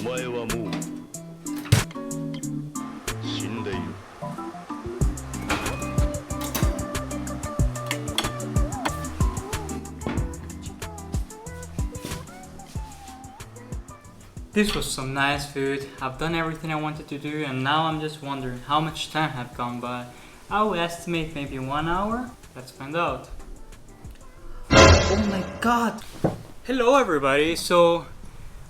お前はもう死んでいる。 This was some nice food. I've done everything I wanted to do, and now I'm just wondering how much time had gone by. I would estimate maybe 1 hour. Let's find out. Oh my god! Hello everybody! So,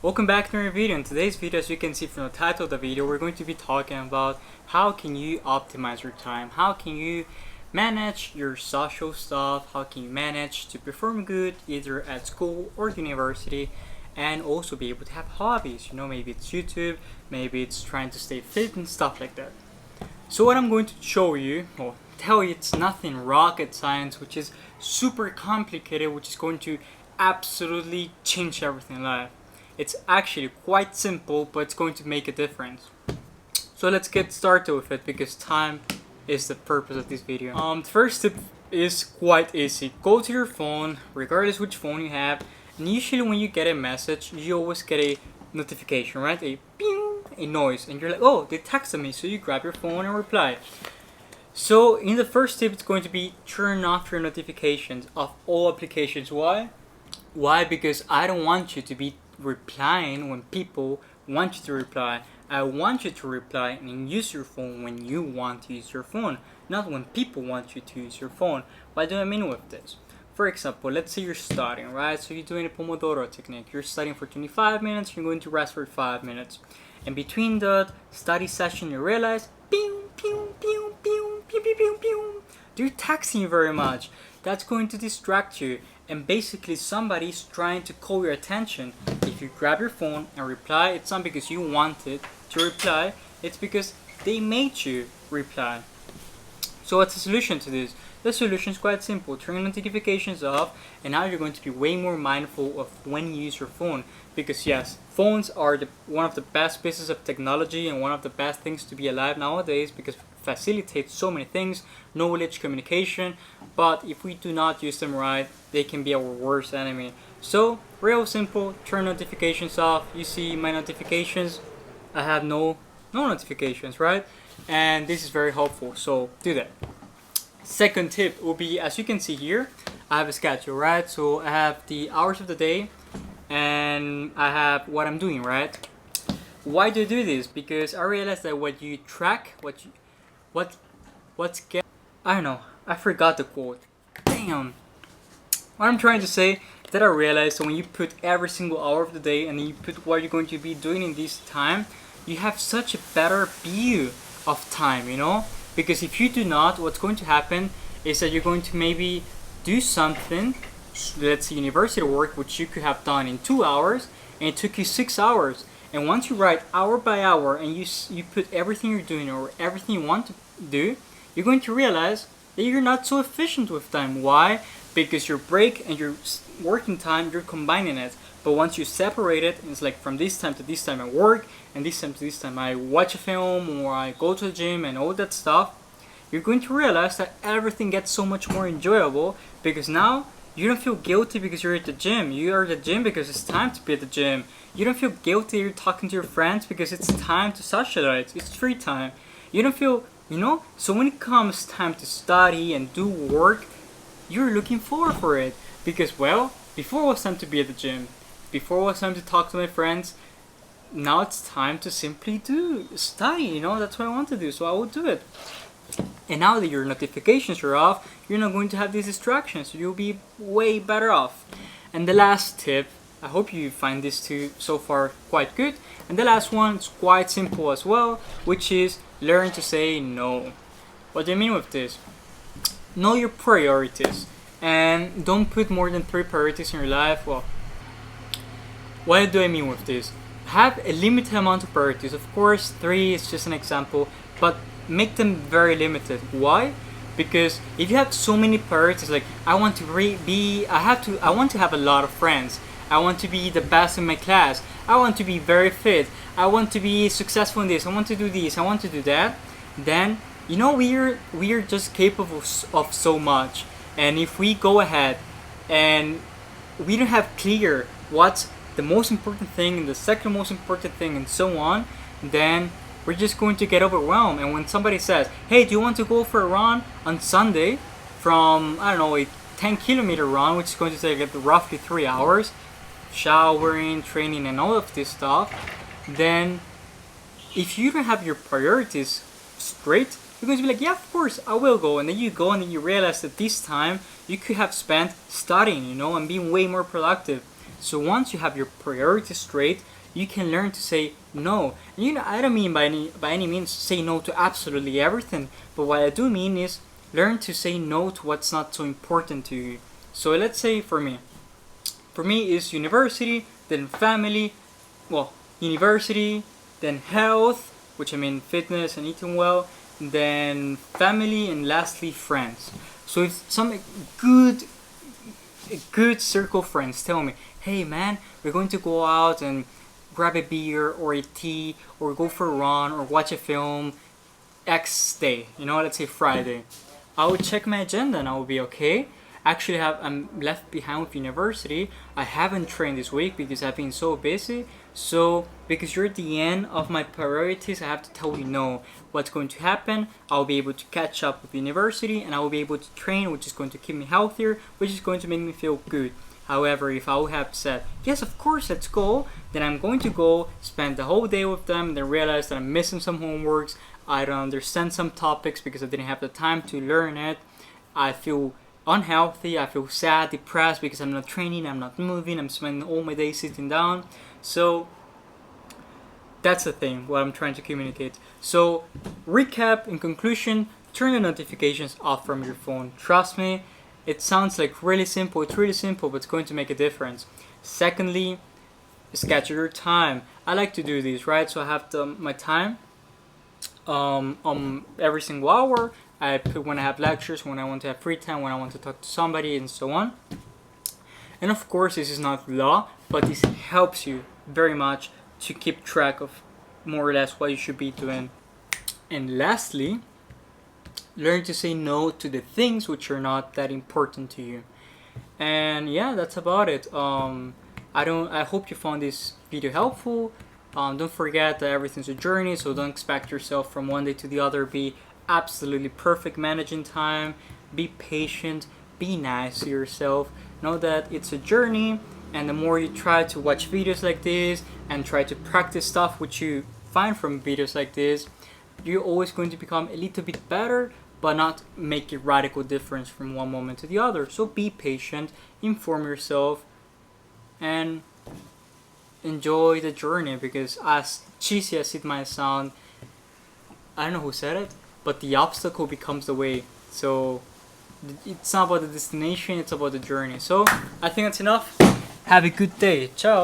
welcome back to another video. In today's video, as you can see from the title of the video, we're going to be talking about how can you optimize your time? How can you manage your social stuff? How can you manage to perform good either at school or university? And also be able to have hobbies, you know, maybe it's YouTube, maybe it's trying to stay fit and stuff like that. So what I'm going to show you, or tell you, it's nothing rocket science, which is super complicated, which is going to absolutely change everything in life. It's actually quite simple, but it's going to make a difference. So let's get started with it, because time is the purpose of this video. The first tip is quite easy. Go to your phone, regardless which phone you have. And usually when you get a message, you always get a notification, right? A ping, a noise, and you're like, oh, they texted me, so you grab your phone and reply. So in the first tip, it's going to be turn off your notifications of all applications. Why? Why? Because I don't want you to be replying when people want you to reply. I want you to reply and use your phone when you want to use your phone, not when people want you to use your phone. What do I mean with this? For example, let's say you're studying, right? So you're doing a Pomodoro technique. You're studying for 25 minutes, you're going to rest for 5 minutes. And between the study session, you realize, pew, pew, pew, pew, pew, pew, pew, pew. They're texting you very much. That's going to distract you. And basically, somebody's trying to call your attention. If you grab your phone and reply, it's not because you wanted to reply, it's because they made you reply. So what's the solution to this? The solution is quite simple. Turn notifications off, and now you're going to be way more mindful of when you use your phone. Because yes, phones are one of the best pieces of technology and one of the best things to be alive nowadays, because it facilitates so many things, knowledge, communication. But if we do not use them right, they can be our worst enemy. So real simple, turn notifications off. You see my notifications, I have no notifications, right? And this is very helpful, so do that. Second tip will be, as you can see here, I have a schedule, right? So I have the hours of the day and I have what I'm doing, right? Why do I do this? Because I realized that what you track, I don't know, I forgot the quote. Damn. What I'm trying to say is that I realized that when you put every single hour of the day and you put what you're going to be doing in this time, you have such a better view of time, you know? Because if you do not, what's going to happen is that you're going to maybe do something, let's say university work, which you could have done in 2 hours, and it took you 6 hours. And once you write hour by hour and you put everything you're doing or everything you want to do, you're going to realize that you're not so efficient with time. Why? Because your break and your working time, you're combining it. But once you separate it, it's like from this time to this time I work, and this time to this time I watch a film or I go to the gym and all that stuff, you're going to realize that everything gets so much more enjoyable, because now you don't feel guilty because you're at the gym. You are at the gym because it's time to be at the gym. You don't feel guilty you're talking to your friends because it's time to socialize. It's free time. You don't feel, you know? So when it comes time to study and do work, you're looking forward for it. Because, well, before it was time to be at the gym. Before it was time to talk to my friends. Now it's time to simply study, you know? That's what I want to do, so I will do it. And now that your notifications are off, you're not going to have these distractions, so you'll be way better off. And the last tip, I hope you find this two so far quite good. And the last one is quite simple as well, which is learn to say no. What do I mean with this? Know your priorities, and don't put more than 3 priorities in your life. Well, what do I mean with this? Have a limited amount of priorities. Of course, 3 is just an example, but make them very limited. Why? Because if you have so many priorities, like I want to have a lot of friends. I want to be the best in my class. I want to be very fit. I want to be successful in this. I want to do this. I want to do that. Then you know we are just capable of so much. And if we go ahead and we don't have clear what's the the most important thing and the second most important thing and so on, then we're just going to get overwhelmed. And when somebody says, hey, do you want to go for a run on Sunday from, I don't know, a 10-kilometer run, which is going to take roughly 3 hours, showering, training, and all of this stuff, then if you don't have your priorities straight, you're going to be like, yeah, of course, I will go. And then you go and then you realize that this time you could have spent studying, and being way more productive. So once you have your priorities straight, you can learn to say no. And I don't mean by any means say no to absolutely everything, but what I do mean is learn to say no to what's not so important to you. So let's say for me is university, then family, university, then health, which I mean fitness and eating well, then family, and lastly friends. So if some good circle friends tell me, hey man, we're going to go out and grab a beer or a tea or go for a run or watch a film X day, let's say Friday, I will check my agenda and I will be okay. Actually, I'm left behind with university. I haven't trained this week because I've been so busy. So because you're at the end of my priorities, I have to tell you no. What's going to happen? I'll be able to catch up with university and I will be able to train, which is going to keep me healthier, which is going to make me feel good. However, if I would have said, yes, of course, let's go, then I'm going to go spend the whole day with them and then realize that I'm missing some homeworks. I don't understand some topics because I didn't have the time to learn it. I feel unhealthy, I feel sad, depressed because I'm not training, I'm not moving, I'm spending all my day sitting down. So that's the thing, what I'm trying to communicate. So recap, in conclusion, turn the notifications off from your phone. Trust me, it sounds like really simple, it's really simple, but it's going to make a difference. Secondly, schedule your time. I like to do this, right? So I have my time every single hour. I put when I have lectures, when I want to have free time, when I want to talk to somebody, and so on. And of course, this is not law, but this helps you very much to keep track of more or less what you should be doing. And lastly, learn to say no to the things which are not that important to you. And yeah, that's about it. I hope you found this video helpful. Don't forget that everything's a journey, so don't expect yourself from one day to the other be absolutely perfect managing time. Be patient, be nice to yourself. Know that it's a journey, and the more you try to watch videos like this and try to practice stuff which you find from videos like this, you're always going to become a little bit better, but not make a radical difference from one moment to the other. So be patient, inform yourself, and enjoy the journey, because as cheesy as it might sound, I don't know who said it, but the obstacle becomes the way. So it's not about the destination, it's about the journey. So I think that's enough. Have a good day. Ciao.